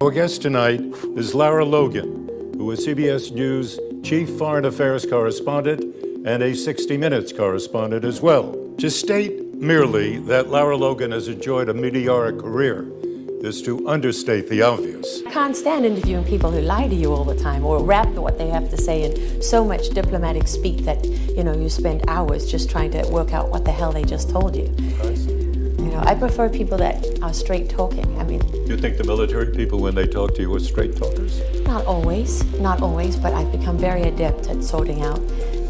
Our guest tonight is Lara Logan, who is CBS News Chief Foreign Affairs Correspondent and a 60 Minutes correspondent as well. To state merely that Lara Logan has enjoyed a meteoric career is to understate the obvious. I can't stand interviewing people who lie to you all the time or wrap what they have to say in so much diplomatic speak that, you spend hours just trying to work out what the hell they just told you. I see. I prefer people that are straight talking. You think the military people, when they talk to you, are straight talkers? Not always, but I've become very adept at sorting out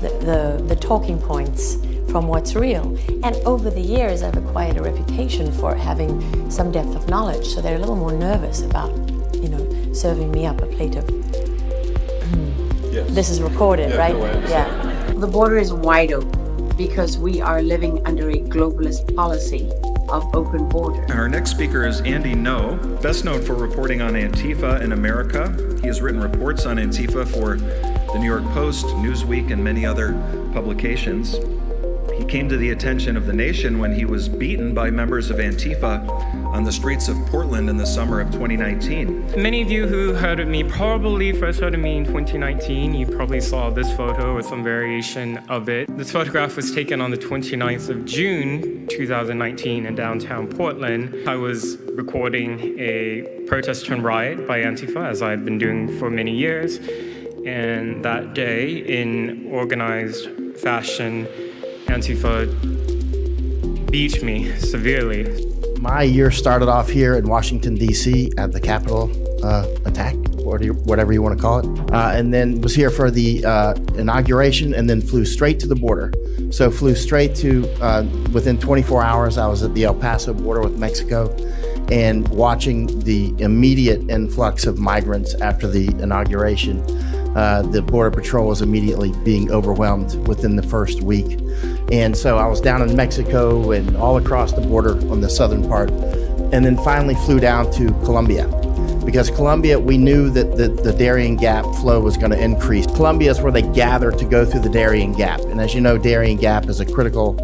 the talking points from what's real. And over the years, I've acquired a reputation for having some depth of knowledge, so they're a little more nervous about, serving me up a plate of, Yes. This is recorded, right? Yeah. The border is wide open because we are living under a globalist policy of open border. Our next speaker is Andy No, best known for reporting on Antifa in America. He has written reports on Antifa for the New York Post, Newsweek, and many other publications. He came to the attention of the nation when he was beaten by members of Antifa on the streets of Portland in the summer of 2019. Many of you who heard of me probably first heard of me in 2019. You probably saw this photo or some variation of it. This photograph was taken on the 29th of June, 2019 in downtown Portland. I was recording a protest and riot by Antifa, as I had been doing for many years. And that day, in organized fashion, Antifa beat me severely. My year started off here in Washington, D.C. at the Capitol attack, or whatever you want to call it, and then was here for the inauguration and then flew straight to the border. So flew straight to, within 24 hours, I was at the El Paso border with Mexico and watching the immediate influx of migrants after the inauguration. The Border Patrol was immediately being overwhelmed within the first week. And so I was down in Mexico and all across the border on the southern part, and then finally flew down to Colombia. Because Colombia, we knew that the Darien Gap flow was going to increase. Colombia is where they gather to go through the Darien Gap. And as you know, Darien Gap is a critical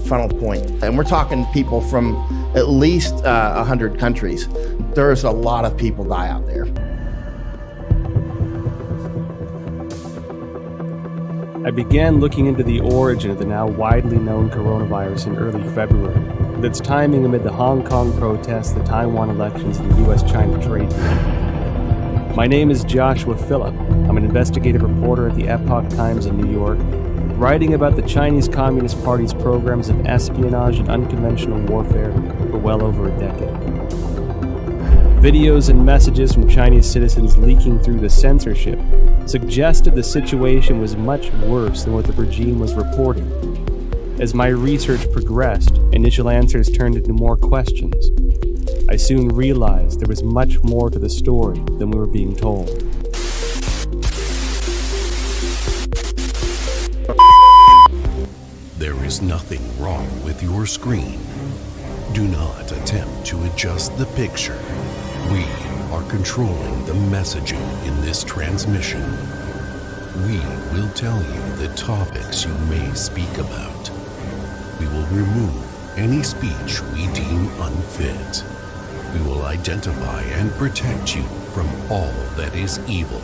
funnel point. And we're talking people from at least 100 countries. There's a lot of people die out there. I began looking into the origin of the now widely known coronavirus in early February, with its timing amid the Hong Kong protests, the Taiwan elections, and the U.S.-China trade deal. My name is Joshua Phillip. I'm an investigative reporter at the Epoch Times in New York, writing about the Chinese Communist Party's programs of espionage and unconventional warfare for well over a decade. Videos and messages from Chinese citizens leaking through the censorship suggested the situation was much worse than what the regime was reporting. As my research progressed, initial answers turned into more questions. I soon realized there was much more to the story than we were being told. There is nothing wrong with your screen. Do not attempt to adjust the picture. We are controlling the messaging in this transmission. We will tell you the topics you may speak about. We will remove any speech we deem unfit. We will identify and protect you from all that is evil.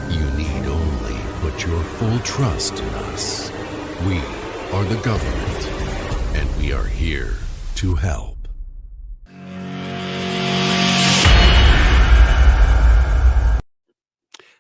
You need only put your full trust in us. We are the government, and we are here to help.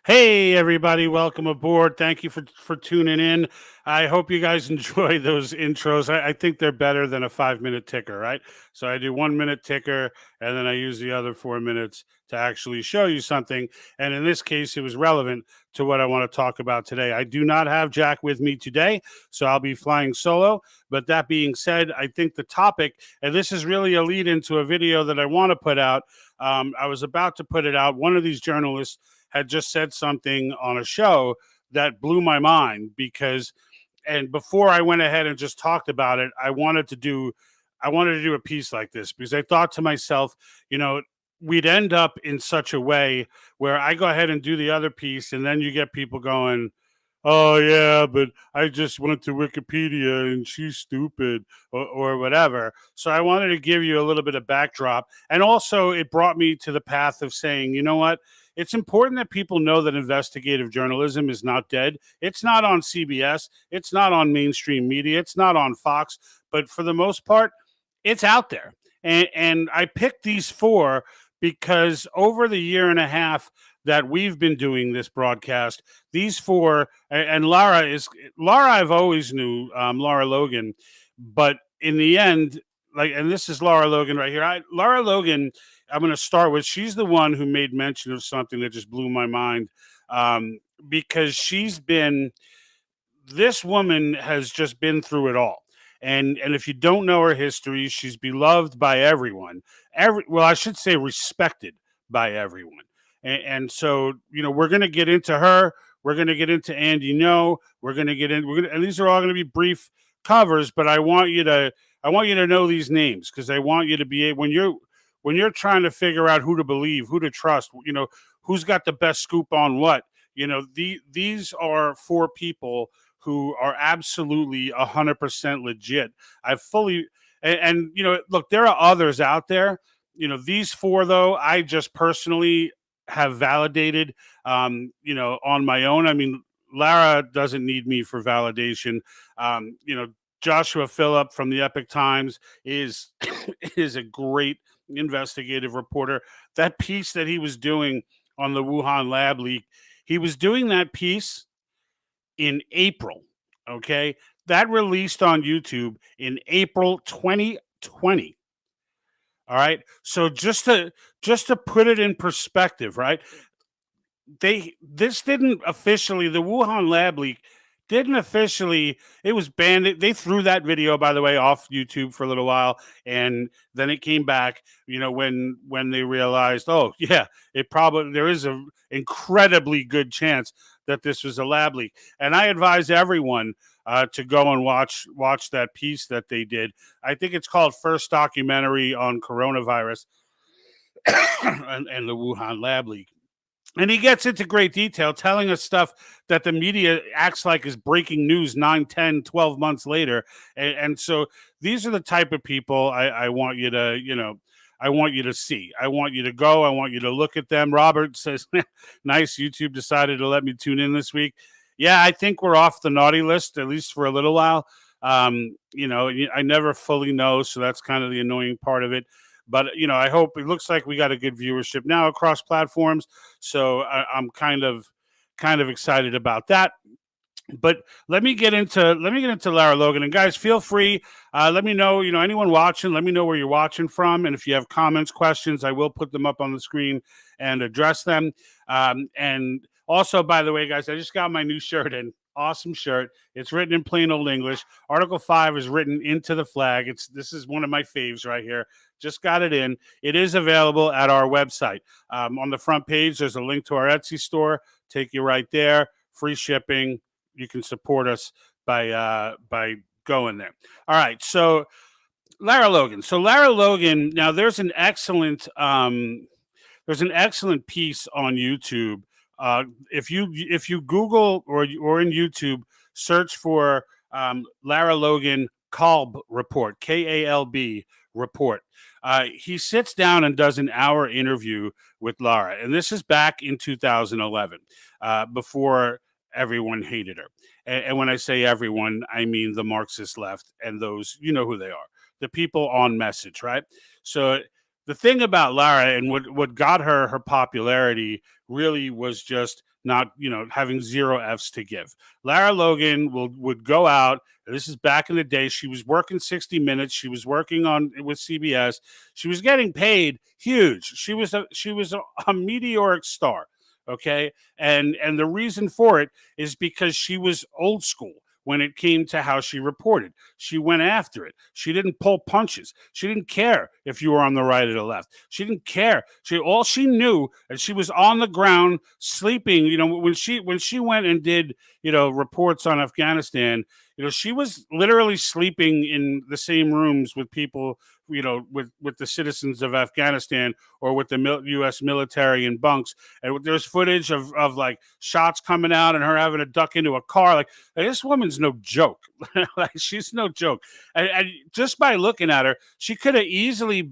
Hey, everybody. Welcome aboard. Thank you for tuning in. I hope you guys enjoy those intros. I think they're better than a 5-minute ticker, right? So I do 1 minute ticker, and then I use the other 4 minutes to actually show you something. And in this case, it was relevant to what I want to talk about today. I do not have Jack with me today, so I'll be flying solo. But that being said, I think the topic, and this is really a lead into a video that I want to put out. I was about to put it out. One of these journalists had just said something on a show that blew my mind and before I went ahead and just talked about it, I wanted to do a piece like this because I thought to myself, we'd end up in such a way where I go ahead and do the other piece and then you get people going, oh yeah, but I just went to Wikipedia and she's stupid or whatever. So I wanted to give you a little bit of backdrop. And also it brought me to the path of saying, you know what? It's important that people know that investigative journalism is not dead. It's not on CBS. It's not on mainstream media. It's not on Fox. But for the most part, it's out there. And I picked these four because over the year and a half that we've been doing this broadcast, these four, and Lara, I've always knew, Lara Logan, but in the end, like, and this is Lara Logan right here. Lara Logan, I'm going to start with, she's the one who made mention of something that just blew my mind, because this woman has just been through it all. And if you don't know her history, she's beloved by everyone. Well, I should say respected by everyone. And so, we're going to get into her. We're going to get into Andy No. And these are all going to be brief covers, but I want you to know these names, because I want you to be able, when you're trying to figure out who to believe, who to trust, who's got the best scoop on what, these are four people who are absolutely 100% legit. Look, there are others out there. These four, though, I just personally have validated, on my own. I mean, Lara doesn't need me for validation. Joshua Phillip from the Epic Times is a great investigative reporter. That piece that he was doing on the Wuhan lab leak, he was doing that piece in April, okay? That released on YouTube in April 2020. All right? So just to put it in perspective, right? This didn't officially, the Wuhan lab leak didn't officially, it was banned. They threw that video, by the way, off YouTube for a little while, and then it came back, when they realized, oh yeah, there is an incredibly good chance that this was a lab leak. And I advise everyone to go and watch that piece that they did. I think it's called First Documentary on Coronavirus and the Wuhan lab leak. And he gets into great detail, telling us stuff that the media acts like is breaking news 9, 10, 12 months later. And so these are the type of people I want you to, I want you to see. I want you to go. I want you to look at them. Robert says, nice, YouTube decided to let me tune in this week. Yeah, I think we're off the naughty list, at least for a little while. I never fully know, so that's kind of the annoying part of it. But, I hope, it looks like we got a good viewership now across platforms. So I'm kind of excited about that. But let me get into Lara Logan. And guys, feel free. Let me know, anyone watching, let me know where you're watching from. And if you have comments, questions, I will put them up on the screen and address them. And also, by the way, guys, I just got my new shirt in. Awesome shirt. It's written in plain old English. Article 5 is written into the flag. This is one of my faves right here. Just got it in. It is available at our website. On the front page, there's a link to our Etsy store. Take you right there. Free shipping. You can support us by going there. All right. So Lara Logan. Now there's an excellent piece on YouTube. If you Google or in YouTube, search for Lara Logan Kalb report, Kalb report. He sits down and does an hour interview with Lara, and this is back in 2011, before everyone hated her. And when I say everyone, I mean the Marxist left and those, you know who they are, the people on message, right? So the thing about Lara and what got her popularity really was just not, having zero F's to give. Lara Logan would go out. This is back in the day. She was working 60 Minutes. She was working with CBS. She was getting paid huge. She was a meteoric star. Okay. And the reason for it is because she was old school when it came to how she reported. She went after it. She didn't pull punches. She didn't care if you were on the right or the left. She didn't care. All she knew, and she was on the ground sleeping, when she went and did, reports on Afghanistan, She was literally sleeping in the same rooms with people, with the citizens of Afghanistan or with the U.S. military in bunks. And there's footage of like shots coming out and her having to duck into a car. Like this woman's no joke. Like she's no joke. And just by looking at her, she could have easily,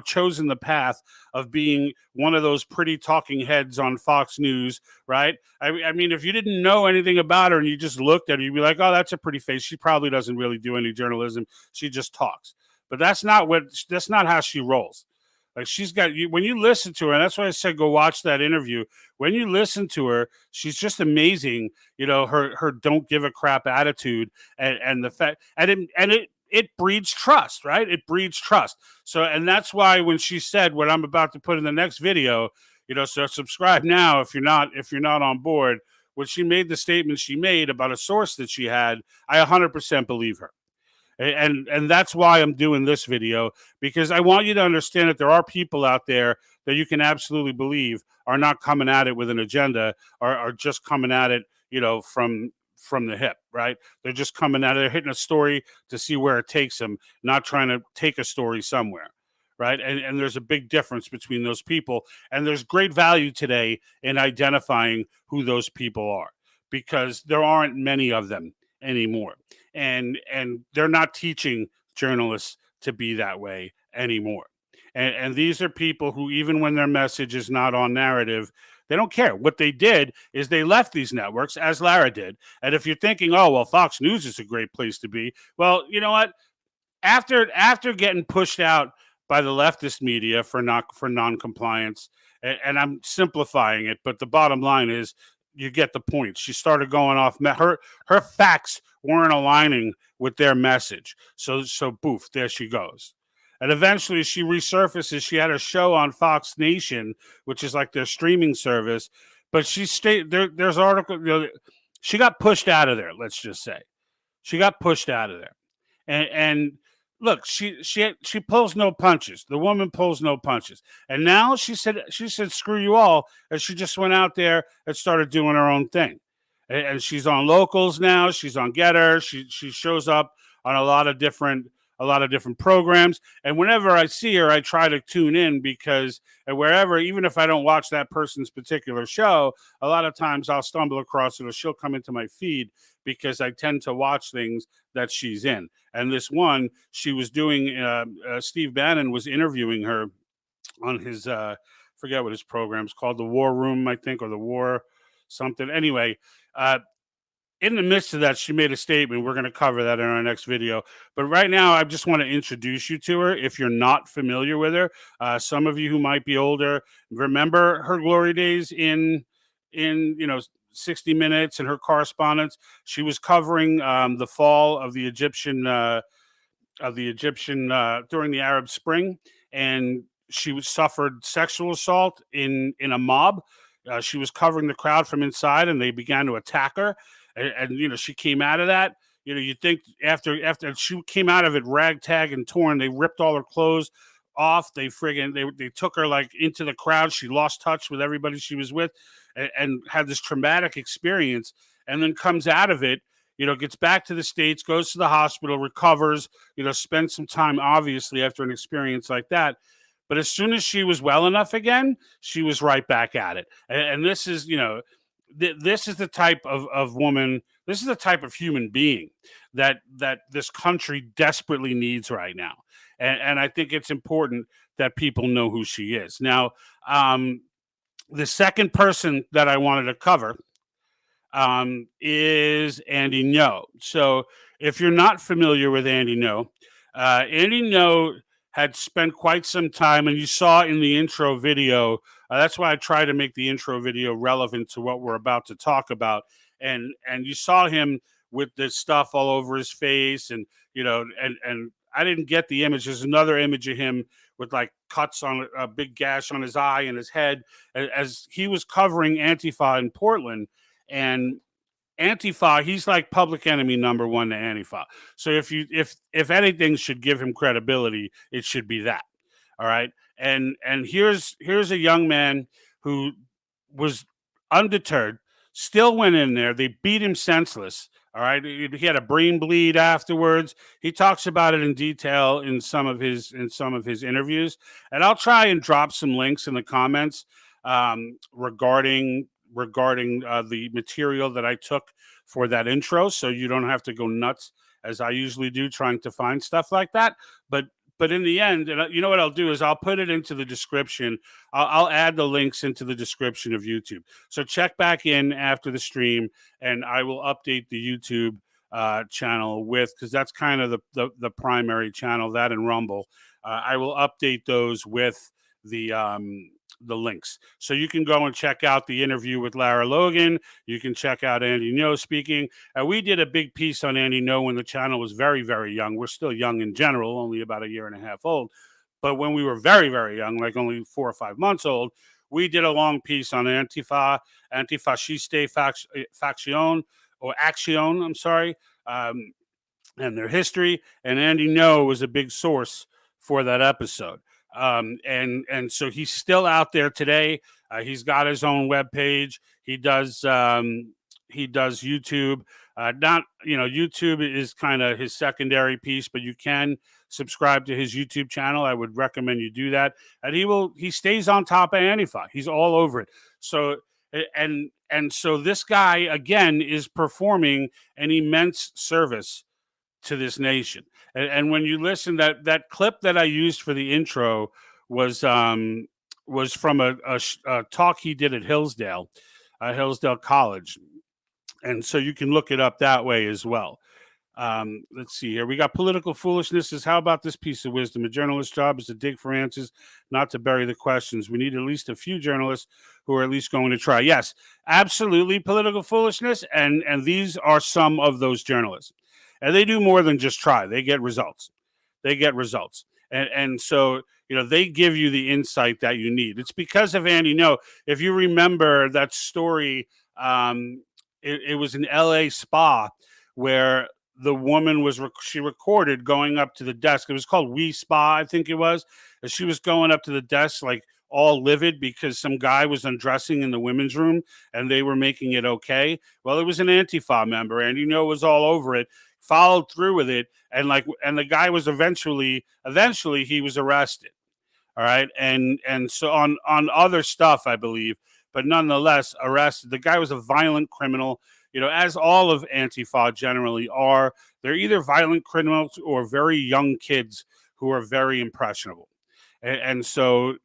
chosen the path of being one of those pretty talking heads on Fox News, right? I mean, if you didn't know anything about her and you just looked at her, you'd be like, oh, that's a pretty face. She probably doesn't really do any journalism. She just talks. But that's not how she rolls. Like she's got you when you listen to her, and that's why I said go watch that interview. When you listen to her, she's just amazing. Her don't give a crap attitude and the fact it breeds trust, right? It breeds trust. So, and that's why when she said what I'm about to put in the next video, so subscribe now if you're not on board. When she made the statement she made about a source that she had, I 100% believe her. And that's why I'm doing this video, because I want you to understand that there are people out there that you can absolutely believe are not coming at it with an agenda, or are just coming at it, from the hip, right? They're just coming at it, they're hitting a story to see where it takes them, not trying to take a story somewhere, right? And there's a big difference between those people. And there's great value today in identifying who those people are, because there aren't many of them anymore. And they're not teaching journalists to be that way anymore. And these are people who, even when their message is not on narrative, they don't care. What they did is they left these networks, as Lara did. And if you're thinking, oh, well, Fox News is a great place to be, well, you know what? After getting pushed out by the leftist media for non-compliance, and I'm simplifying it, but the bottom line is, you get the point. She started going off. Her facts weren't aligning with their message. So boof, there she goes. And eventually she resurfaces. She had a show on Fox Nation, which is like their streaming service. But she stayed there. There's article. She got pushed out of there. Let's just say she got pushed out of there. And look, she pulls no punches. The woman pulls no punches. And now she said, screw you all. And she just went out there and started doing her own thing. And she's on Locals now. She's on Getter. She shows up on a lot of different programs. And whenever I see her, I try to tune in, because wherever, even if I don't watch that person's particular show, a lot of times I'll stumble across it, or she'll come into my feed, because I tend to watch things that she's in. And this one, she was doing, Steve Bannon was interviewing her on his, forget what his program's called, The War Room, I think, or The War something. Anyway, in the midst of that, she made a statement. We're going to cover that in our next video. But right now, I just want to introduce you to her if you're not familiar with her. Some of you who might be older remember her glory days in 60 Minutes and her correspondence. She was covering the fall of the Egyptian during the Arab Spring, and she suffered sexual assault in a mob. She was covering the crowd from inside, and they began to attack her. And she came out of that. You think after she came out of it ragtag and torn, they ripped all her clothes off. They took her like into the crowd. She lost touch with everybody she was with, and had this traumatic experience, and then comes out of it, gets back to the States, goes to the hospital, recovers, spends some time, obviously, after an experience like that. But as soon as she was well enough again, she was right back at it. And this is, this is the type of woman, this is the type of human being that this country desperately needs right now. And I think it's important that people know who she is. Now, the second person that I wanted to cover is Andy Ngo. So if you're not familiar with Andy Ngo, Andy Ngo had spent quite some time, and you saw in the intro video, that's why I try to make the intro video relevant to what we're about to talk about. And you saw him with this stuff all over his face, and and I didn't get the image. There's another image of him with like cuts on a big gash on his eye and his head, as he was covering Antifa in Portland. And Antifa, he's like public enemy number one to Antifa. So if anything should give him credibility, it should be that. All right. And here's a young man who was undeterred, still went in there. They beat him senseless. All right, he had a brain bleed afterwards. He talks about it in detail in some of his interviews, and I'll try and drop some links in the comments regarding the material that I took for that intro, so you don't have to go nuts as I usually do trying to find stuff like that. But in the end, and you know what I'll do is I'll put it into the description. I'll add the links into the description of YouTube. So check back in after the stream, and I will update the YouTube channel because that's kind of the primary channel, that and Rumble. I will update those with the links. So you can go and check out the interview with Lara Logan. You can check out Andy Ngo speaking. We did a big piece on Andy Ngo when the channel was very, very young. We're still young in general, only about a year and a half old. But when we were very, very young, like only 4 or 5 months old, we did a long piece on Antifa, Antifasciste Faction, or Action, I'm sorry, and their history. And Andy Ngo was a big source for that episode. And so he's still out there today. He's got his own webpage. He does YouTube. YouTube is kind of his secondary piece, but you can subscribe to his YouTube channel. I would recommend you do that. And he stays on top of Antifa. He's all over it. So so this guy again is performing an immense service to this nation. And when you listen, that clip that I used for the intro was from a talk he did at Hillsdale College. And so you can look it up that way as well. Let's see here. We got political foolishness. How about this piece of wisdom? A journalist's job is to dig for answers, not to bury the questions. We need at least a few journalists who are at least going to try. Yes, absolutely, political foolishness. And these are some of those journalists. And they do more than just try. They get results. And so, they give you the insight that you need. It's because of Andy Ngo. If you remember that story, it was an LA spa where the woman she recorded going up to the desk. It was called We Spa, I think it was. And she was going up to the desk like all livid because some guy was undressing in the women's room and they were making it okay. Well, it was an Antifa member, and was all over it. Followed through with it, and the guy was eventually he was arrested. All right, and so on other stuff, I believe, but nonetheless arrested. The guy was a violent criminal, as all of Antifa generally are. They're either violent criminals or very young kids who are very impressionable, and so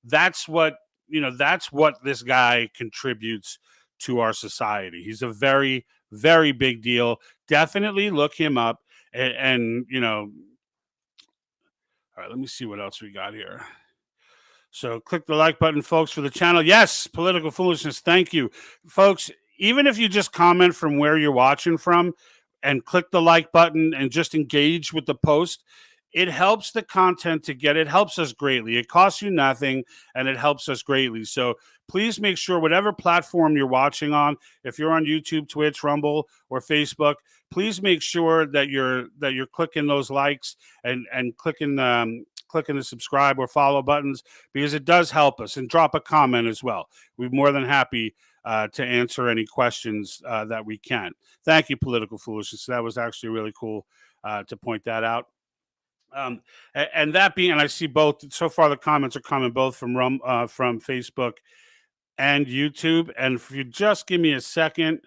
that's what this guy contributes to our society. He's a very, very big deal. Definitely look him up. And all right, let me see what else we got here. So click the like button, folks, for the channel. Yes, political foolishness. Thank you, folks. Even if you just comment from where you're watching from and click the like button and just engage with the post, it helps the content it helps us greatly. It costs you nothing, and it helps us greatly. So please make sure whatever platform you're watching on, if you're on YouTube, Twitch, Rumble, or Facebook, please make sure that you're clicking those likes and clicking the subscribe or follow buttons, because it does help us. And drop a comment as well. We're more than happy to answer any questions that we can. Thank you, Political Foolishness. That was actually really cool to point that out. And that being, and I see both so far, the comments are coming both from Facebook and YouTube. And if you just give me a second,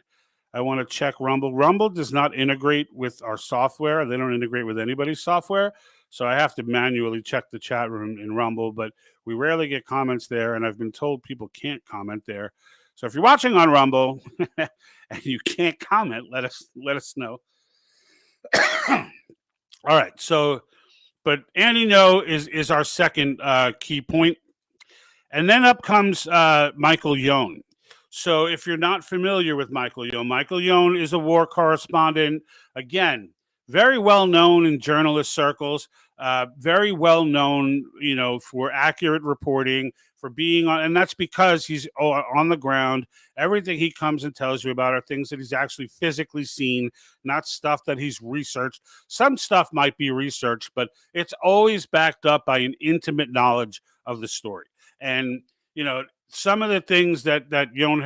I want to check Rumble. Rumble does not integrate with our software. They don't integrate with anybody's software. So I have to manually check the chat room in Rumble, but we rarely get comments there. And I've been told people can't comment there. So if you're watching on Rumble and you can't comment, let us know. All right. So, but Andy Ngo is our second key point. And then up comes Michael Yohn. So if you're not familiar with Michael Yohn is a war correspondent. Again, very well known in journalist circles, very well known, for accurate reporting, for being on, and that's because he's on the ground. Everything he comes and tells you about are things that he's actually physically seen, not stuff that he's researched. Some stuff might be researched, but it's always backed up by an intimate knowledge of the story. And, some of the things that Yohn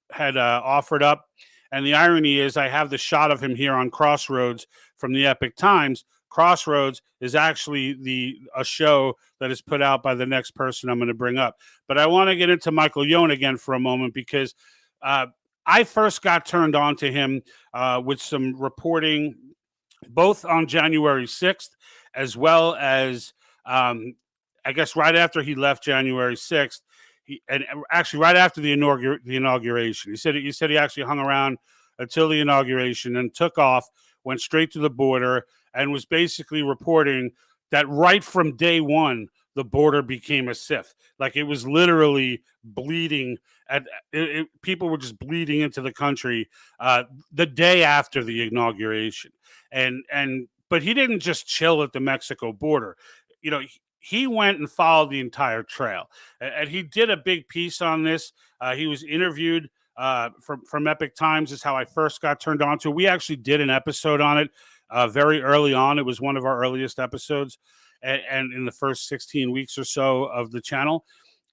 had offered up, And the irony is I have the shot of him here on Crossroads from the Epic Times. Crossroads is actually a show that is put out by the next person I'm going to bring up. But I want to get into Michael Yohn again for a moment because I first got turned on to him with some reporting both on January 6th as well as I guess right after he left January 6th, and actually right after the inauguration. He said he actually hung around until the inauguration and took off, went straight to the border, and was basically reporting that right from day one, the border became a sieve. Like it was literally bleeding. People were just bleeding into the country the day after the inauguration. But he didn't just chill at the Mexico border. You know, he went and followed the entire trail, and he did a big piece on this. He was interviewed from Epic Times. Is how I first got turned on to. We actually did an episode on it very early on. It was one of our earliest episodes, and in the first 16 weeks or so of the channel.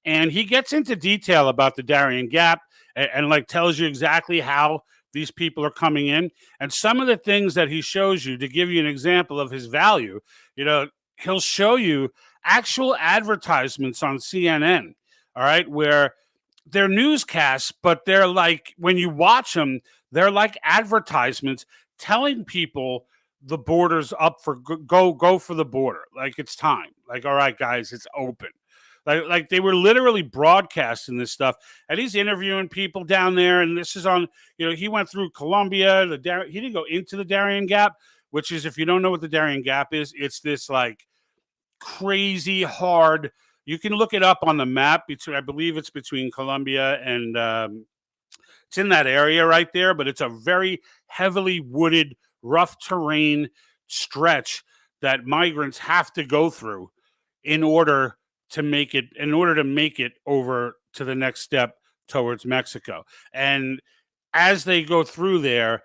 And he gets into detail about the Darien Gap and like tells you exactly how these people are coming in and some of the things that he shows you. To give you an example of his value, you know, he'll show you actual advertisements on CNN, all right, where they're newscasts, but they're like, when you watch them, they're like advertisements telling people the border's up for go for the border. Like it's time. Like, all right, guys, it's open. Like they were literally broadcasting this stuff, and he's interviewing people down there. And this is on, you know, he went through Colombia. He didn't go into the Darien Gap, which is, if you don't know what the Darien Gap is, it's this like crazy hard. You can look it up on the map. I believe it's between Colombia and it's in that area right there. But it's a very heavily wooded, rough terrain stretch that migrants have to go through in order to make it over to the next step towards Mexico. And as they go through there,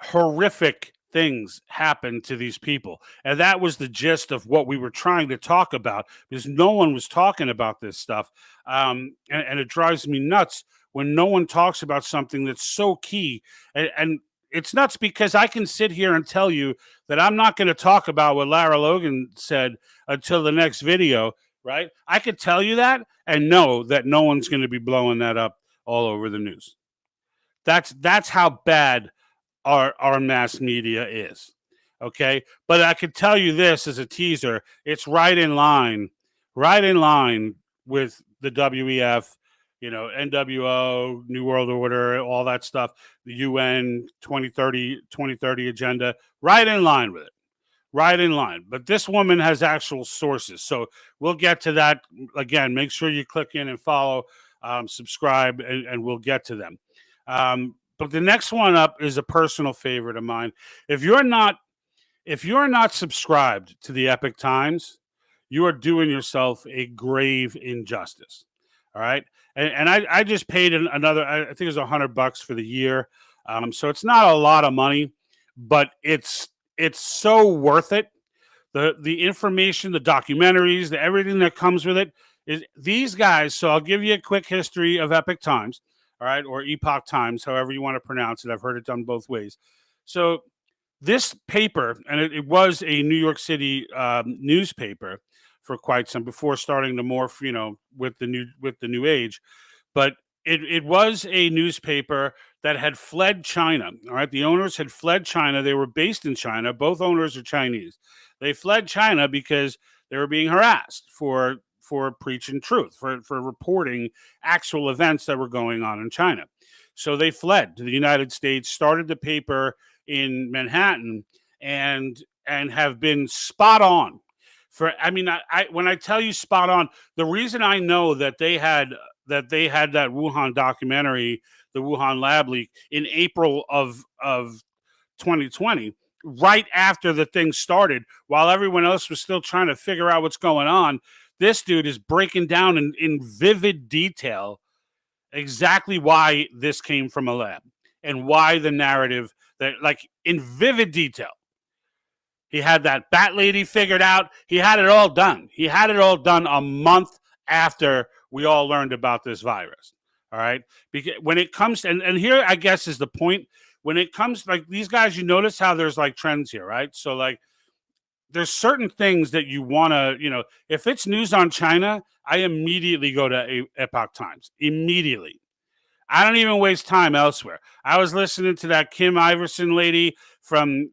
horrific things happen to these people. And that was the gist of what we were trying to talk about, because no one was talking about this stuff. And it drives me nuts when no one talks about something that's so key. And it's nuts because I can sit here and tell you that I'm not going to talk about what Lara Logan said until the next video, right? I could tell you that and know that no one's going to be blowing that up all over the news. That's how bad our mass media is. Okay. But I could tell you this as a teaser, it's right in line with the WEF, you know, NWO, New World Order, all that stuff, the UN 2030 agenda, right in line with it. Right in line. But this woman has actual sources. So we'll get to that. Again, make sure you click in and follow, subscribe, and we'll get to them. But the next one up is a personal favorite of mine. If you're not subscribed to the Epic Times, you are doing yourself a grave injustice. All right. And I just paid another, I think it was $100 for the year. So it's not a lot of money, but it's so worth it. The information, the documentaries, everything that comes with it is these guys. So I'll give you a quick history of Epic Times, all right, or Epoch Times, however you want to pronounce it. I've heard it done both ways. So this paper, and it was a New York City newspaper for quite some, before starting to morph, you know, with the new age, but it was a newspaper that had fled China. All right. The owners had fled China. They were based in China. Both owners are Chinese. They fled China because they were being harassed for preaching truth, for reporting actual events that were going on in China. So they fled to the United States, started the paper in Manhattan, and have been spot on. When I tell you spot on, the reason I know that they had that Wuhan documentary, the Wuhan lab leak, in April of 2020, right after the thing started, while everyone else was still trying to figure out what's going on, this dude is breaking down in vivid detail exactly why this came from a lab and why the narrative, that, like, in vivid detail. He had that bat lady figured out. He had it all done. He had it all done a month after we all learned about this virus. All right. Because when it comes, and here, I guess, is the point. when it comes like these guys, you notice how there's like trends here, right? So like there's certain things that you want to, if it's news on China, I immediately go to Epoch Times. Immediately. I don't even waste time elsewhere. I was listening to that Kim Iverson lady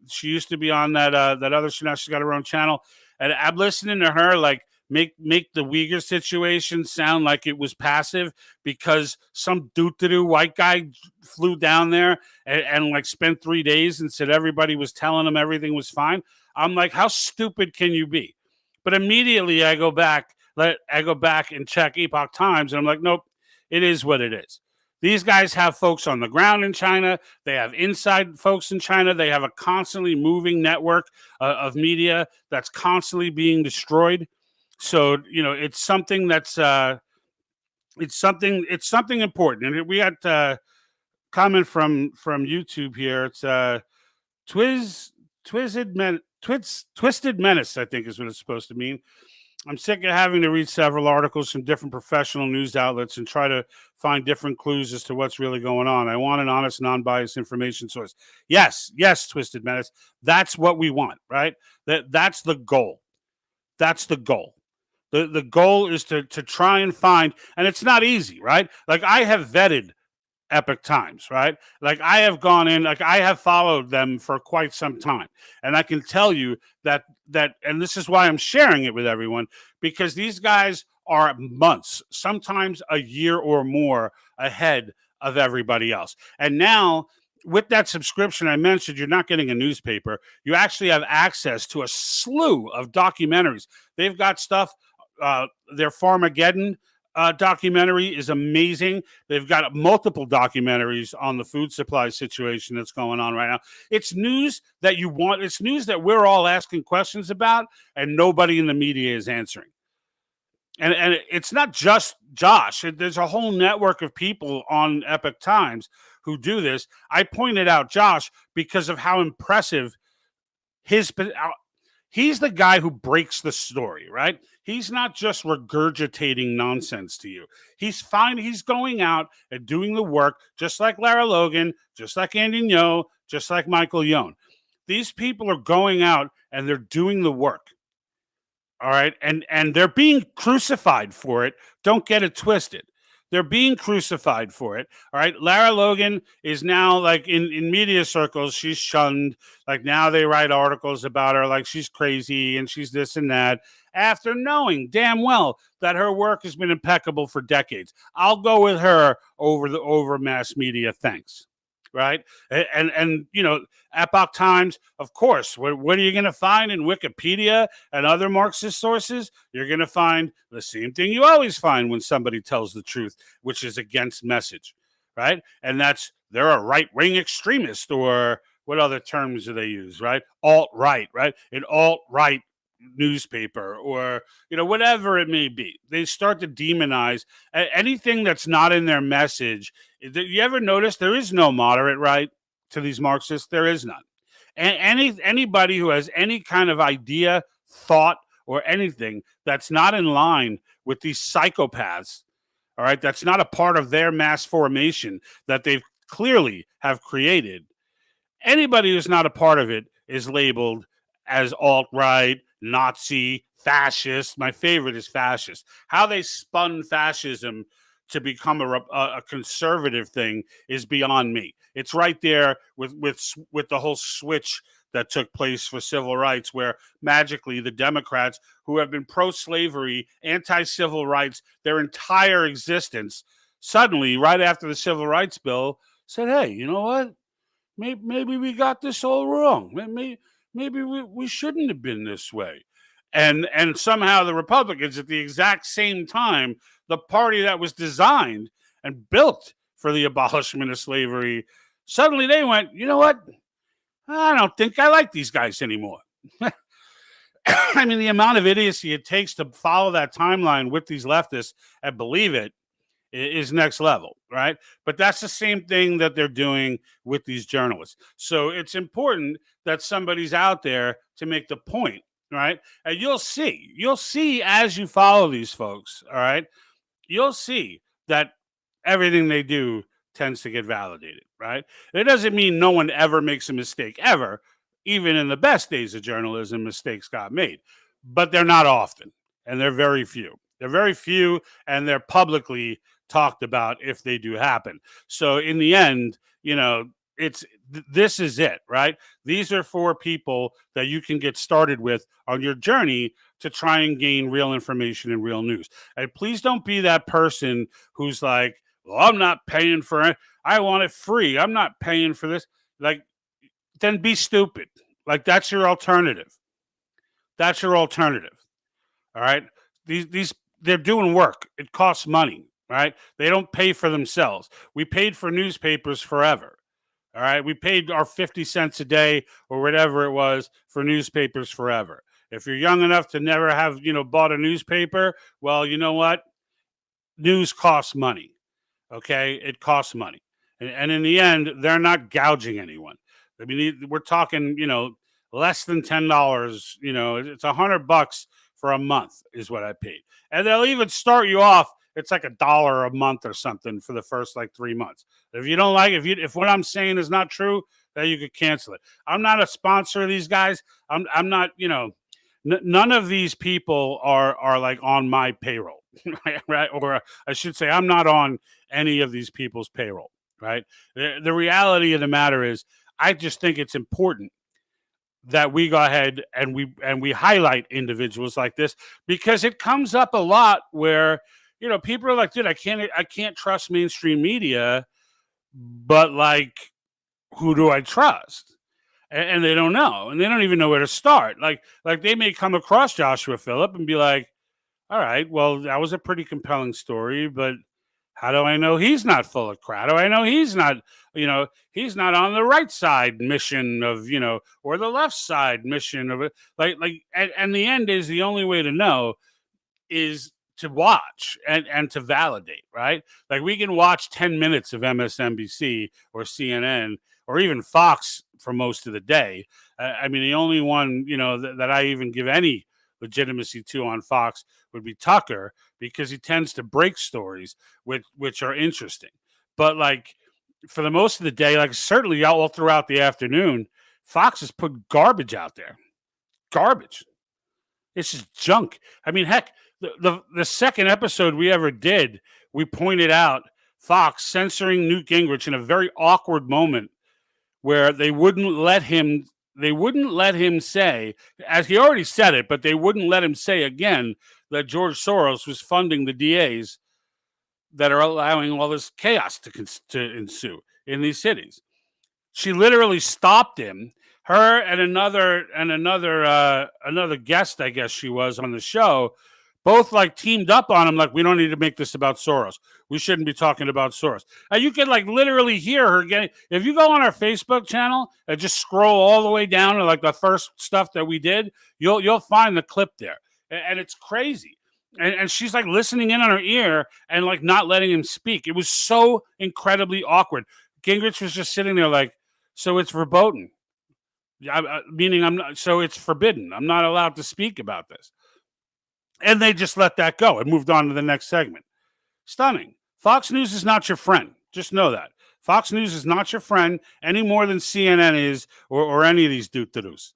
she used to be on that other show. Now she's got her own channel. And I'm listening to her like make the Uyghur situation sound like it was passive because some doo-doo white guy flew down there and like spent 3 days and said everybody was telling him everything was fine. I'm like, how stupid can you be? But immediately I go back and check Epoch Times, and I'm like, nope, it is what it is. These guys have folks on the ground in China. They have inside folks in China. They have a constantly moving network of media that's constantly being destroyed. So, it's something that's it's something important. And we got a comment from YouTube here. It's Twisted Menace, I think is what it's supposed to mean. I'm sick of having to read several articles from different professional news outlets and try to find different clues as to what's really going on. I want an honest, non-biased information source. Yes, Twisted Menace. That's what we want, right? That's the goal. That's the goal. The goal is to try and find, and it's not easy, right? Like I have vetted Epoch Times, right? Like I have gone in, like I have followed them for quite some time. And I can tell you that, and this is why I'm sharing it with everyone, because these guys are months, sometimes a year or more ahead of everybody else. And now with that subscription I mentioned, you're not getting a newspaper. You actually have access to a slew of documentaries. They've got stuff, their Farmageddon documentary is amazing. They've got multiple documentaries on the food supply situation that's going on right now. It's news that you want. It's news that we're all asking questions about and nobody in the media is answering. And it's not just Josh. There's a whole network of people on Epoch Times who do this. I pointed out Josh because of how impressive he's the guy who breaks the story, right? He's not just regurgitating nonsense to you. He's going out and doing the work, just like Lara Logan, just like Andy Ngo, just like Michael Yohn. These people are going out and they're doing the work. All right. And they're being crucified for it. Don't get it twisted. They're being crucified for it. All right. Lara Logan is now like in media circles, she's shunned. Like now they write articles about her like she's crazy and she's this and that after knowing damn well that her work has been impeccable for decades. I'll go with her over mass media. Thanks. Right. And Epoch Times, of course, what are you going to find in Wikipedia and other Marxist sources? You're going to find the same thing you always find when somebody tells the truth, which is against message. Right. And they're a right-wing extremist, or what other terms do they use? Right. Alt-right. Right. An alt-right newspaper, or whatever it may be. They start to demonize anything that's not in their message. You ever notice there is no moderate right to these Marxists? There is none. And anybody who has any kind of idea, thought, or anything that's not in line with these psychopaths, all right, that's not a part of their mass formation that they've clearly have created. Anybody who's not a part of it is labeled as alt-right, Nazi, fascist. My favorite is fascist. How they spun fascism to become a conservative thing is beyond me. It's right there with the whole switch that took place for civil rights, where magically the Democrats, who have been pro-slavery, anti-civil rights their entire existence, suddenly, right after the Civil Rights Bill, said, hey, you know what? Maybe we got this all wrong. Maybe we shouldn't have been this way. And somehow the Republicans, at the exact same time, the party that was designed and built for the abolishment of slavery, suddenly they went, you know what? I don't think I like these guys anymore. I mean, the amount of idiocy it takes to follow that timeline with these leftists and believe it is next level, right? But that's the same thing that they're doing with these journalists. So it's important that somebody's out there to make the point, right? And you'll see as you follow these folks, all right? You'll see that everything they do tends to get validated, right? It doesn't mean no one ever makes a mistake, ever. Even in the best days of journalism, mistakes got made. But they're not often, and they're very few. They're very few, and they're publicly talked about if they do happen. So in the end, this is it, right? These are for people that you can get started with on your journey to try and gain real information and real news. And please don't be that person who's like, well, I'm not paying for it. I want it free. I'm not paying for this. Like, then be stupid. Like, that's your alternative. That's your alternative. All right. These they're doing work. It costs money, right? They don't pay for themselves. We paid for newspapers forever. All right. We paid our 50 cents a day or whatever it was for newspapers forever. If you're young enough to never have, bought a newspaper, well, you know what? News costs money. Okay. It costs money. And in the end, they're not gouging anyone. I mean, we're talking, less than $10. It's $100 for a month is what I paid. And they'll even start you off. It's like $1 a month or something for the first 3 months. If you don't like, if what I'm saying is not true, then you could cancel it. I'm not a sponsor of these guys. I'm not, none of these people are like on my payroll, right? Or I should say, I'm not on any of these people's payroll, right? The reality of the matter is, I just think it's important that we go ahead and we highlight individuals like this, because it comes up a lot where, people are like, dude, I can't trust mainstream media, but who do I trust? And they don't know, and they don't even know where to start. Like they may come across Joshua Phillip and be like, all right, well, that was a pretty compelling story, but how do I know he's not full of crap? How do I know he's not, he's not on the right side mission of, or the left side mission of it? And the end is, the only way to know is to watch and to validate, right? Like, we can watch 10 minutes of MSNBC or CNN or even Fox for most of the day. I mean, the only one, that I even give any legitimacy to on Fox would be Tucker, because he tends to break stories which are interesting. But for the most of the day, certainly all throughout the afternoon, Fox has put garbage out there. Garbage. It's just junk. I mean, heck, the second episode we ever did, we pointed out Fox censoring Newt Gingrich in a very awkward moment where they wouldn't let him say, as he already said it, but they wouldn't let him say again that George Soros was funding the DAs that are allowing all this chaos to ensue in these cities. She literally stopped him. Her and another guest, I guess she was on the show, both teamed up on him. We don't need to make this about Soros. We shouldn't be talking about Soros. And you can literally hear her getting. If you go on our Facebook channel and just scroll all the way down to the first stuff that we did, you'll find the clip there, and it's crazy. And she's listening in on her ear and not letting him speak. It was so incredibly awkward. Gingrich was just sitting there so it's verboten, meaning I'm not. So it's forbidden. I'm not allowed to speak about this. And they just let that go and moved on to the next segment. Stunning. Fox News is not your friend. Just know that. Fox News is not your friend any more than CNN is or any of these doo-doo-doos.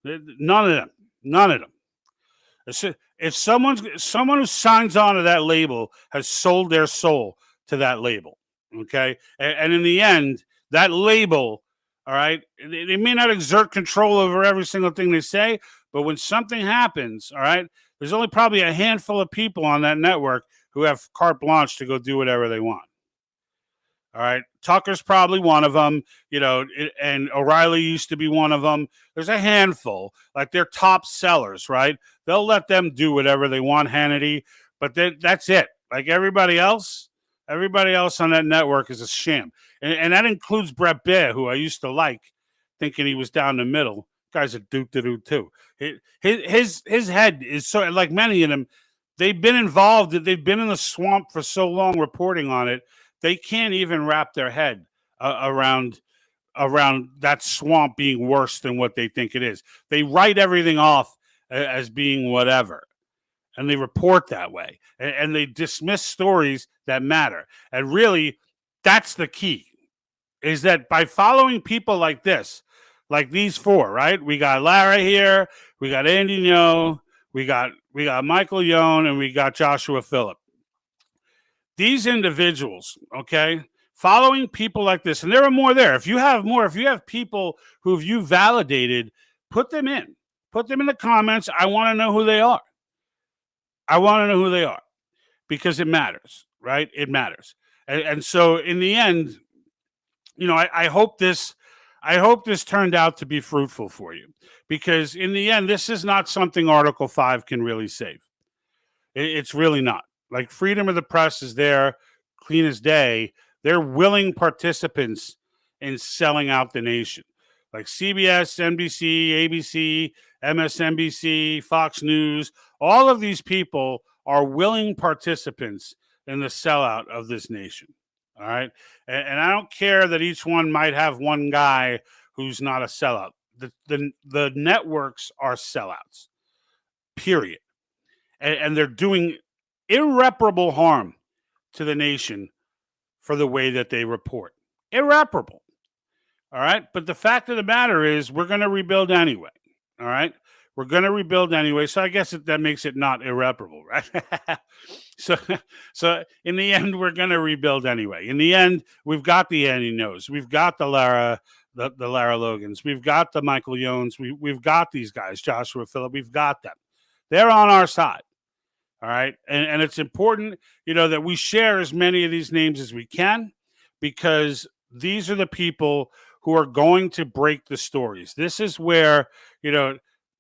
None of them. None of them. If someone who signs on to that label has sold their soul to that label, okay? And in the end, that label, all right, they may not exert control over every single thing they say, but when something happens, all right, there's only probably a handful of people on that network who have carte blanche to go do whatever they want. All right. Tucker's probably one of them, and O'Reilly used to be one of them. There's a handful, they're top sellers, right? They'll let them do whatever they want, Hannity, but that's it. Everybody else on that network is a sham. And that includes Brett Baer, who I used to like, thinking he was down the middle. Guy's a doo-doo-doo too. His head is so, like many of them, they've been involved. They've been in the swamp for so long reporting on it. They can't even wrap their head around that swamp being worse than what they think it is. They write everything off as being whatever, and they report that way, and they dismiss stories that matter. And really, That's the key, is that by following people like this, like these four, right? We got Lara here, we got Andy Ngo, we got Michael Yohn, and we got Joshua Phillip. These individuals, okay, following people like this, and there are more there. If you have more, if you have people who you validated, put them in. Put them in the comments. I want to know who they are. I want to know who they are because it matters, right? It matters. And so in the end, you know, I hope this turned out to be fruitful for you, because in the end, this is not something Article 5 can really save. It's really not. Like, freedom of the press is there, clean as day. They're willing participants in selling out the nation. Like CBS, NBC, ABC, MSNBC, Fox News, all of these people are willing participants in the sellout of this nation. All right. And I don't care that each one might have one guy who's not a sellout. The networks are sellouts, period. And they're doing irreparable harm to the nation for the way that they report. Irreparable. All right. But the fact of the matter is, we're going to rebuild anyway. All right. We're going to rebuild anyway. So I guess that makes it not irreparable, right? So in the end, we're going to rebuild anyway. In the end, we've got the Andy Ngos. We've got the Lara Logans. We've got the Michael Yohns. We've got these guys, Joshua Phillip. We've got them. They're on our side. All right. And it's important, you know, that we share as many of these names as we can, because these are the people who are going to break the stories. This is where, you know,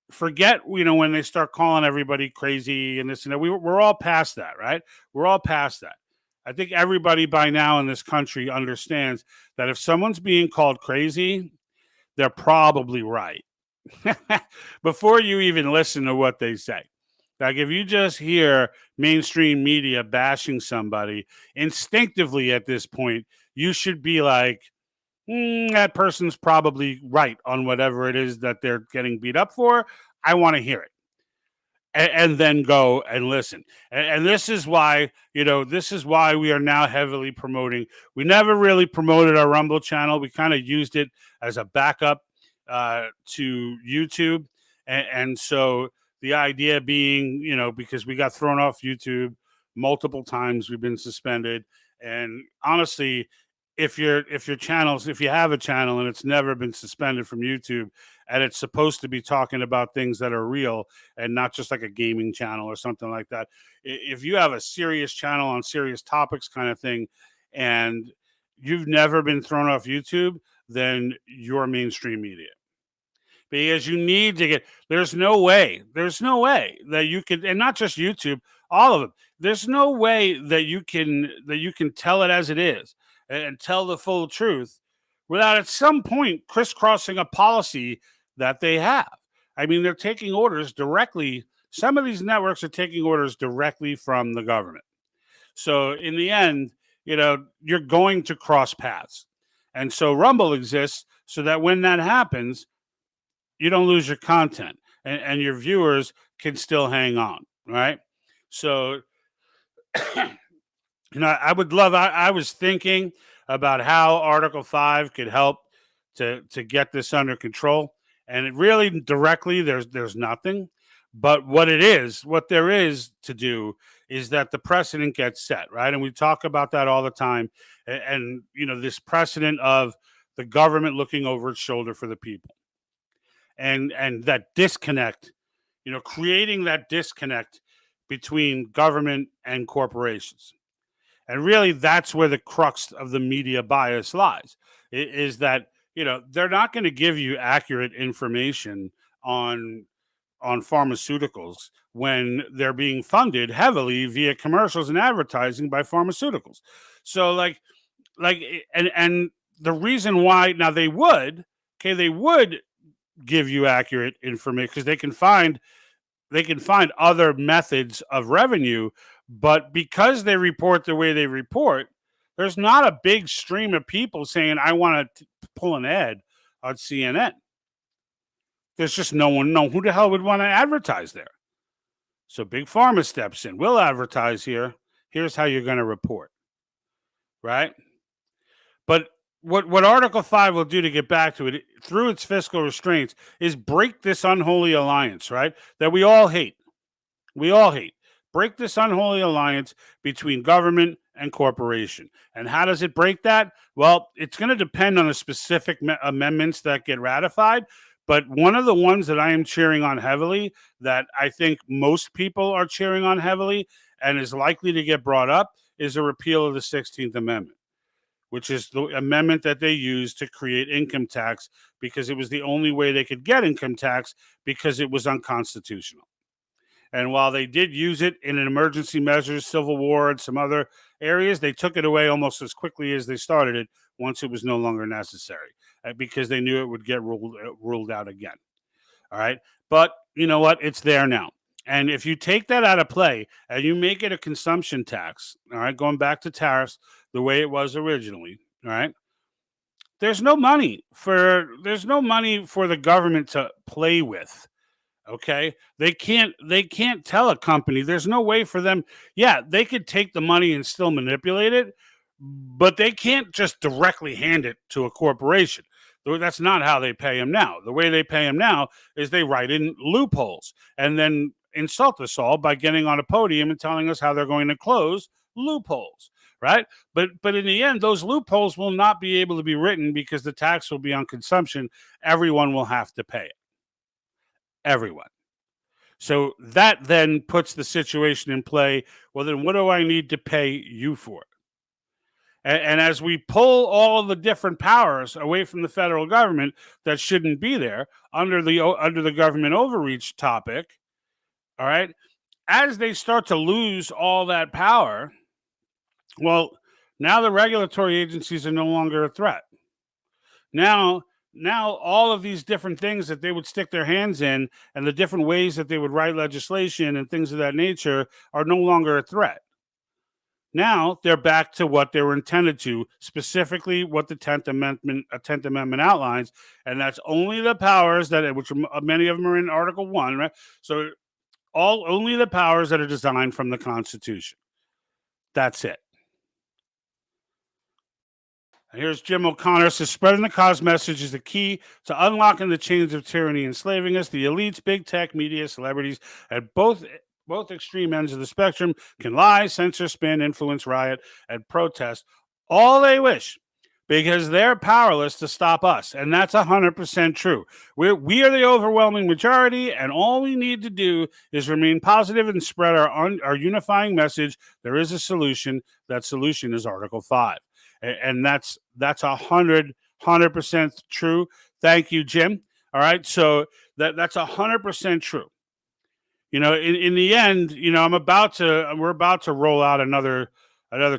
forget, you know, when they start calling everybody crazy and this and that. We're all past that, right? We're all past that. I think everybody by now in this country understands that if someone's being called crazy, they're probably right. Before you even listen to what they say. Like, if you just hear mainstream media bashing somebody, instinctively at this point, you should be like, that person's probably right on whatever it is that they're getting beat up for. I want to hear it. And then go and listen. And this is why, you know, this is why we are now heavily promoting. We never really promoted our Rumble channel. We kind of used it as a backup to YouTube. And so the idea being, you know, because we got thrown off YouTube multiple times, we've been suspended. And honestly, if you have a channel and it's never been suspended from YouTube, and it's supposed to be talking about things that are real and not just like a gaming channel or something like that, if you have a serious channel on serious topics kind of thing, and you've never been thrown off YouTube, then you're mainstream media. Because you need to get, there's no way that you could, and not just YouTube, all of them. There's no way that you can tell it as it is and tell the full truth without at some point crisscrossing a policy that they have. I mean, they're taking orders directly. Some of these networks are taking orders directly from the government. So in the end, you know, you're going to cross paths. And so Rumble exists so that when that happens, you don't lose your content and your viewers can still hang on, right? So, you know, I was thinking about how Article 5 could help to get this under control. And it really directly, there's nothing. But what there is to do is that the precedent gets set, right? And we talk about that all the time. And you know, this precedent of the government looking over its shoulder for the people. And that disconnect, you know, creating that disconnect between government and corporations. And really, that's where the crux of the media bias lies, is that, you know, they're not going to give you accurate information on pharmaceuticals when they're being funded heavily via commercials and advertising by pharmaceuticals. So and the reason why now they would give you accurate information because they can find other methods of revenue, but because they report the way they report, there's not a big stream of people saying, I want to pull an ad on CNN. There's just no one. No, who the hell would want to advertise there? So Big Pharma steps in. We'll advertise here. Here's how you're going to report. Right? But what Article 5 will do, to get back to it, through its fiscal restraints, is break this unholy alliance, right? That we all hate. We all hate. Break this unholy alliance between government and corporation. And how does it break that? Well, it's going to depend on the specific amendments that get ratified. But one of the ones that I am cheering on heavily, that I think most people are cheering on heavily and is likely to get brought up, is a repeal of the 16th Amendment, which is the amendment that they used to create income tax, because it was the only way they could get income tax, because it was unconstitutional. And while they did use it in an emergency measures, Civil War, and some other areas, they took it away almost as quickly as they started it once it was no longer necessary, because they knew it would get ruled out again. All right. But you know what? It's there now. And if you take that out of play and you make it a consumption tax, all right, going back to tariffs the way it was originally, all right, there's no money for the government to play with. Okay, they can't tell a company. There's no way for them. Yeah, they could take the money and still manipulate it, but they can't just directly hand it to a corporation. That's not how they pay them now. The way they pay them now is they write in loopholes and then insult us all by getting on a podium and telling us how they're going to close loopholes, right? But in the end, those loopholes will not be able to be written, because the tax will be on consumption. Everyone will have to pay it. Everyone. So that then puts the situation in play. Well, then what do I need to pay you for? And as we pull all the different powers away from the federal government that shouldn't be there under the government overreach topic, all right, as they start to lose all that power, well, now the regulatory agencies are no longer a threat. Now all of these different things that they would stick their hands in, and the different ways that they would write legislation and things of that nature, are no longer a threat. Now they're back to what they were intended to, specifically what the 10th Amendment outlines, and that's only the powers that, which many of them are in Article 1, right? So only the powers that are designed from the Constitution. That's it. Here's Jim O'Connor. Says, spreading the cause message is the key to unlocking the chains of tyranny enslaving us. The elites, big tech, media, celebrities at both extreme ends of the spectrum can lie, censor, spin, influence, riot, and protest all they wish, because they're powerless to stop us. And that's 100% true. We are the overwhelming majority, and all we need to do is remain positive and spread our unifying message. There is a solution. That solution is Article 5. And that's 100% true. Thank you, Jim. All right. So that's 100% true. You know, in the end, you know, we're about to roll out another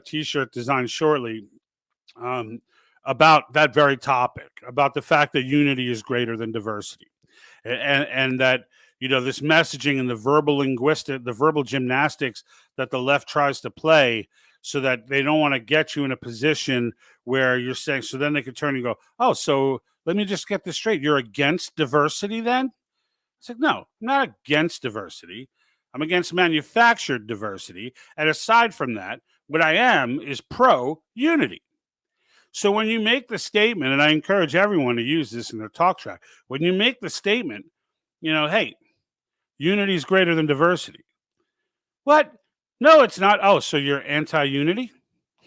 T-shirt design shortly, about that very topic, about the fact that unity is greater than diversity, and that, you know, this messaging and the verbal gymnastics that the left tries to play, so that they don't want to get you in a position where you're saying, so then they could turn and go, oh, so let me just get this straight. You're against diversity then? It's like, no, I'm not against diversity. I'm against manufactured diversity. And aside from that, what I am is pro-unity. So when you make the statement, and I encourage everyone to use this in their talk track, when you make the statement, you know, hey, unity is greater than diversity. What? No, it's not. Oh, so you're anti-unity?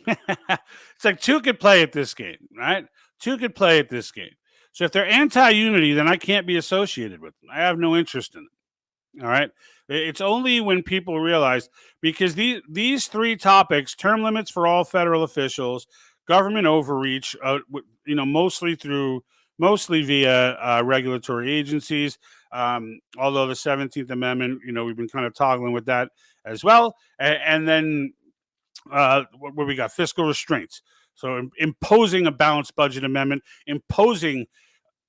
It's like two could play at this game, right? Two could play at this game. So if they're anti-unity, then I can't be associated with them. I have no interest in it. All right? It's only when people realize, because these three topics, term limits for all federal officials, government overreach, you know, mostly via regulatory agencies, although the 17th Amendment, you know, we've been kind of toggling with that as well. And then where we got fiscal restraints. So imposing a balanced budget amendment, imposing,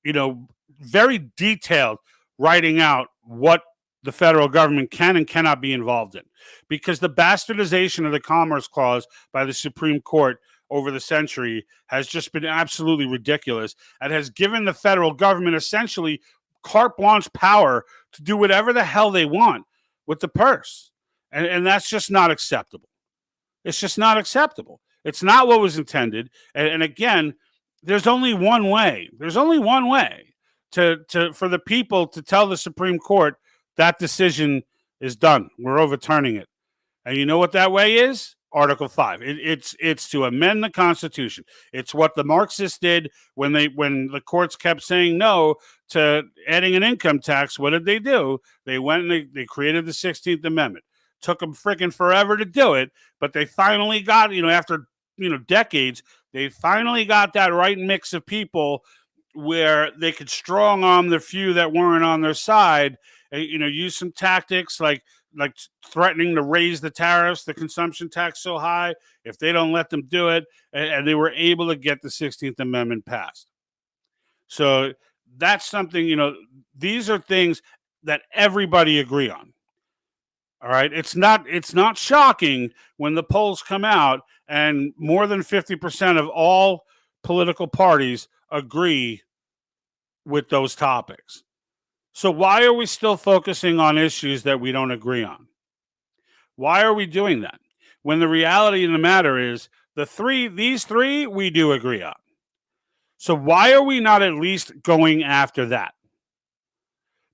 you know, very detailed writing out what the federal government can and cannot be involved in. Because the bastardization of the Commerce Clause by the Supreme Court over the century has just been absolutely ridiculous, and has given the federal government essentially carte blanche power to do whatever the hell they want with the purse. And that's just not acceptable. It's just not acceptable. It's not what was intended. And again, there's only one way. There's only one way for the people to tell the Supreme Court that decision is done. We're overturning it. And you know what that way is? Article 5. It's to amend the Constitution. It's what the Marxists did when the courts kept saying no to adding an income tax. What did they do? They went and they created the 16th Amendment. Took them freaking forever to do it, but they finally got, after decades, they finally got that right mix of people where they could strong arm the few that weren't on their side. Use some tactics like threatening to raise the tariffs, the consumption tax so high if they don't let them do it, and they were able to get the 16th Amendment passed. So that's something, these are things that everybody agree on. All right. It's not shocking when the polls come out and more than 50% of all political parties agree with those topics. So why are we still focusing on issues that we don't agree on? Why are we doing that? When the reality of the matter is these three we do agree on. So why are we not at least going after that?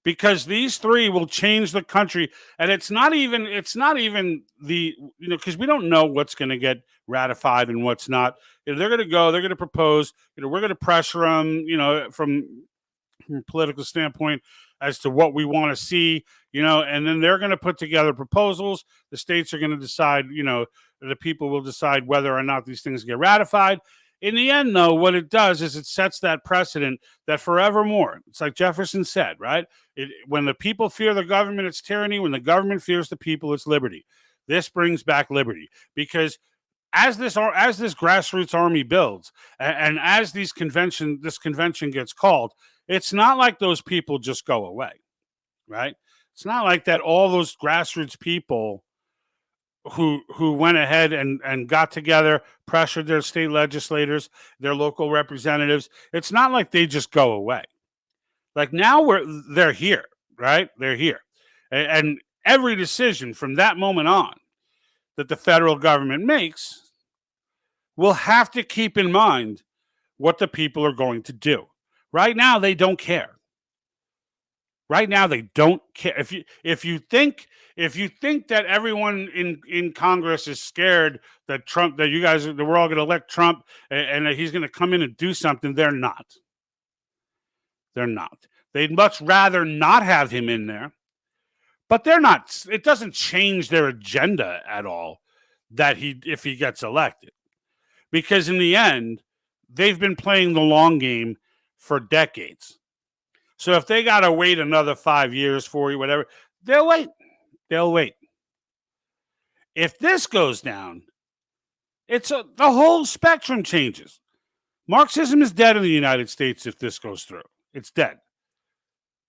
Because these three will change the country. And it's not even the, because we don't know what's going to get ratified and what's not. They're going to propose, we're going to pressure them, from a political standpoint as to what we want to see, and then they're going to put together proposals. The states are going to decide, the people will decide whether or not these things get ratified. In the end, though, what it does is it sets that precedent that forevermore, it's like Jefferson said, right? When the people fear the government, it's tyranny. When the government fears the people, it's liberty. This brings back liberty because as this grassroots army builds and as this convention gets called, it's not like those people just go away, right? It's not like that all those grassroots people who went ahead and got together, pressured their state legislators, their local representatives. It's not like they just go away. Like now they're here, right? They're here. And every decision from that moment on that the federal government makes will have to keep in mind what the people are going to do. Right now, they don't care. Right now, they don't care. If you think that everyone in Congress is scared that that we're all going to elect Trump and that he's going to come in and do something, they're not. They're not. They'd much rather not have him in there, but they're not. It doesn't change their agenda at all if he gets elected, because in the end, they've been playing the long game for decades. So if they got to wait another 5 years for you, whatever, they'll wait. They'll wait. If this goes down, the whole spectrum changes. Marxism is dead in the United States if this goes through. It's dead.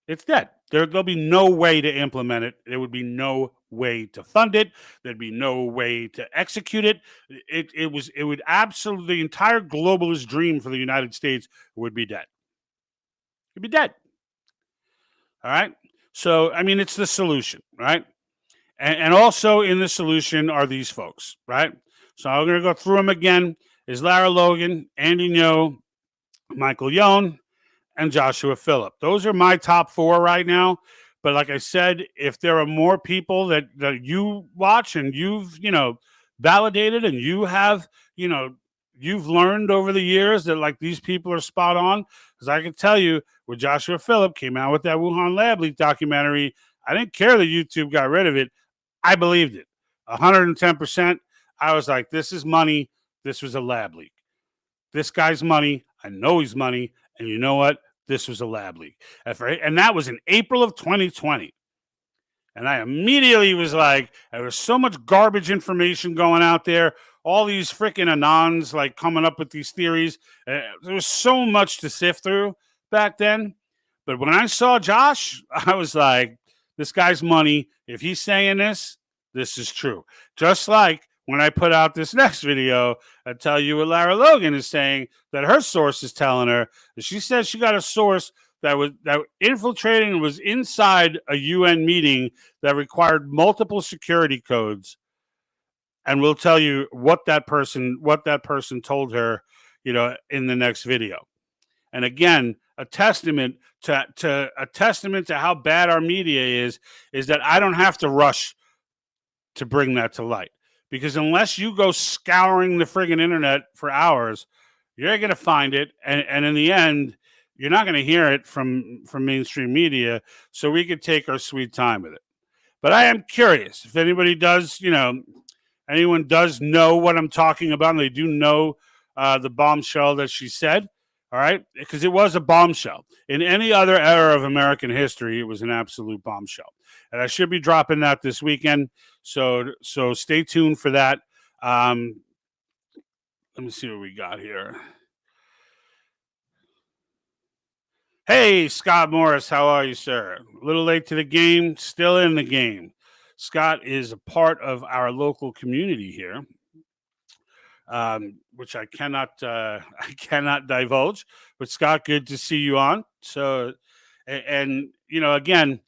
It's dead. There'll be no way to implement it. There would be no way to fund it. There'd be no way to execute it. It would absolutely, the entire globalist dream for the United States would be dead. It'd be dead. All right. So, I mean, it's the solution, right? And also in the solution are these folks, right? So I'm going to go through them again. Is Lara Logan, Andy Ngo, Michael Yohn, and Joshua Phillip. Those are my top 4 right now. But like I said, if there are more people that you watch and you've, validated and you have, you've learned over the years that like these people are spot on. Because I can tell you, when Joshua Phillip came out with that Wuhan lab leak documentary, I didn't care that YouTube got rid of it. I believed it 110%. I was like, this is money. This was a lab leak. This guy's money. I know he's money. And you know what? This was a lab leak. And that was in April of 2020. And I immediately was like, there was so much garbage information going out there. All these freaking anons like coming up with these theories. There was so much to sift through back then. But when I saw Josh, I was like, this guy's money. If he's saying this is true. Just like when I put out this next video, I tell you what Lara Logan is saying, that her source is telling her. She says she got a source that infiltrated and was inside a UN meeting that required multiple security codes and we'll tell you what that person told her, in the next video. And again, a testament to how bad our media is that I don't have to rush to bring that to light, because unless you go scouring the friggin' internet for hours, you're going to find it, and in the end, you're not going to hear it from mainstream media. So we could take our sweet time with it. But I am curious if anybody does, anyone does know what I'm talking about, and they do know the bombshell that she said. All right, because it was a bombshell. In any other era of American history, it was an absolute bombshell. And I should be dropping that this weekend. So stay tuned for that. Let me see what we got here. Hey, Scott Morris, how are you, sir? A little late to the game, still in the game. Scott is a part of our local community here, which I cannot divulge. But Scott, good to see you on. So, and again,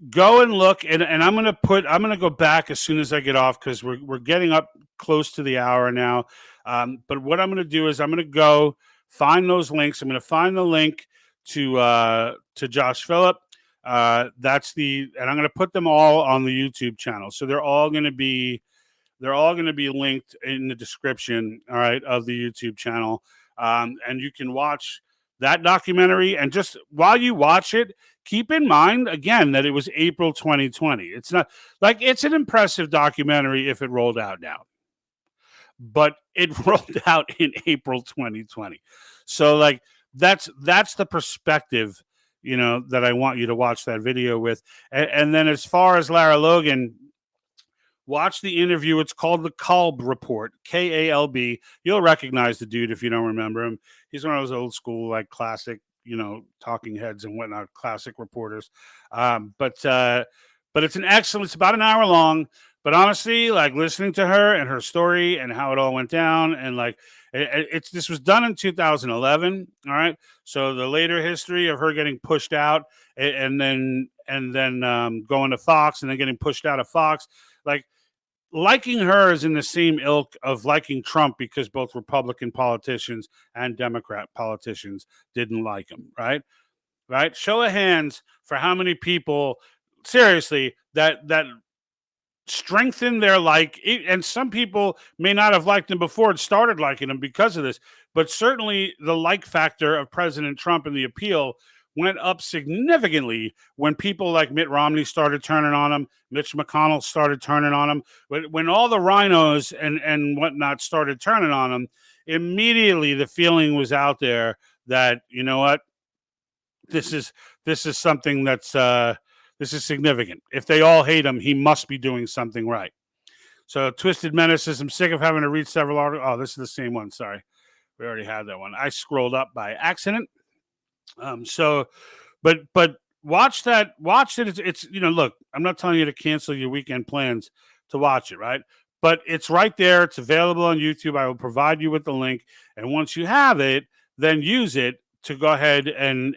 go and look, and I'm gonna go back as soon as I get off, because we're getting up close to the hour now. But what I'm gonna do is I'm gonna go find those links. I'm gonna find the link to Josh Phillip. And I'm gonna put them all on the YouTube channel. So they're all gonna be linked in the description, all right, of the YouTube channel. And you can watch that documentary. And just while you watch it, keep in mind, again, that it was April 2020. It's not like it's an impressive documentary if it rolled out now, but it rolled out in April 2020. So like that's the perspective, that I want you to watch that video with. And then as far as Lara Logan, watch the interview. It's called the Kalb Report, Kalb. You'll recognize the dude if you don't remember him. He's one of those old school, like classic, talking heads and whatnot, classic reporters. But it's it's about an hour long. But honestly, like listening to her and her story and how it all went down, and like this was done in 2011. All right, so the later history of her getting pushed out and then going to Fox and then getting pushed out of Fox, like. Liking her is in the same ilk of liking Trump, because both Republican politicians and Democrat politicians didn't like him, right? Right? Show of hands for how many people, seriously, that strengthened their and some people may not have liked him before and started liking him because of this, but certainly the like factor of President Trump and the appeal went up significantly when people like Mitt Romney started turning on him, Mitch McConnell started turning on him. When all the rhinos and whatnot started turning on him, immediately the feeling was out there that, you know what, this is something that's this is significant. If they all hate him, he must be doing something right. So Twisted Menace says, I'm sick of having to read several articles. Oh, this is the same one. Sorry. We already had that one. I scrolled up by accident. But watch that. Watch it. It's look, I'm not telling you to cancel your weekend plans to watch it, right? But it's right there. It's available on YouTube. I will provide you with the link. And once you have it, then use it to go ahead and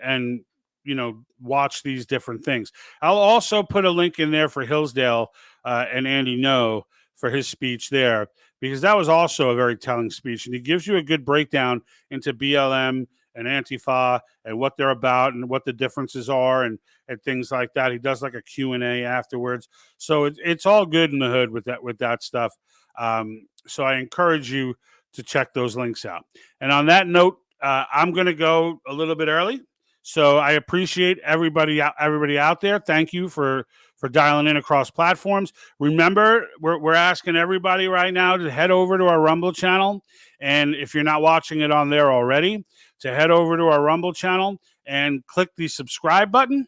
watch these different things. I'll also put a link in there for Hillsdale and Andy No for his speech there, because that was also a very telling speech. And he gives you a good breakdown into BLM and Antifa and what they're about and what the differences are and things like that. He does like a Q&A afterwards. So it's all good in the hood with that stuff. So I encourage you to check those links out. And on that note, I'm going to go a little bit early. So I appreciate everybody out there. Thank you for dialing in across platforms. Remember, we're asking everybody right now to head over to our Rumble channel. And if you're not watching it on there already, to head over to our Rumble channel and click the subscribe button.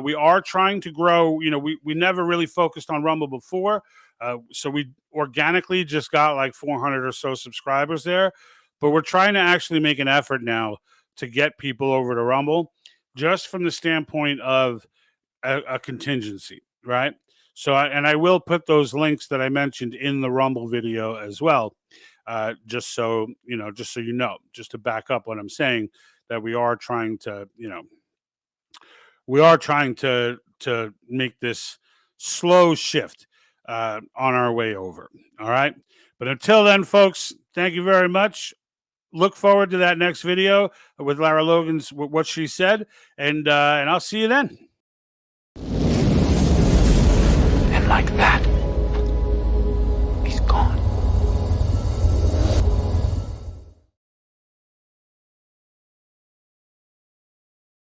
We are trying to grow. We never really focused on Rumble before. So we organically just got like 400 or so subscribers there. But we're trying to actually make an effort now to get people over to Rumble, just from the standpoint of a contingency, right? So, I will put those links that I mentioned in the Rumble video as well, just so you know, just to back up what I'm saying, that we are trying to make this slow shift. on our way over. All right. But until then, folks, thank you very much. Look forward to that next video with Lara Logan's what she said, and I'll see you then. And like that,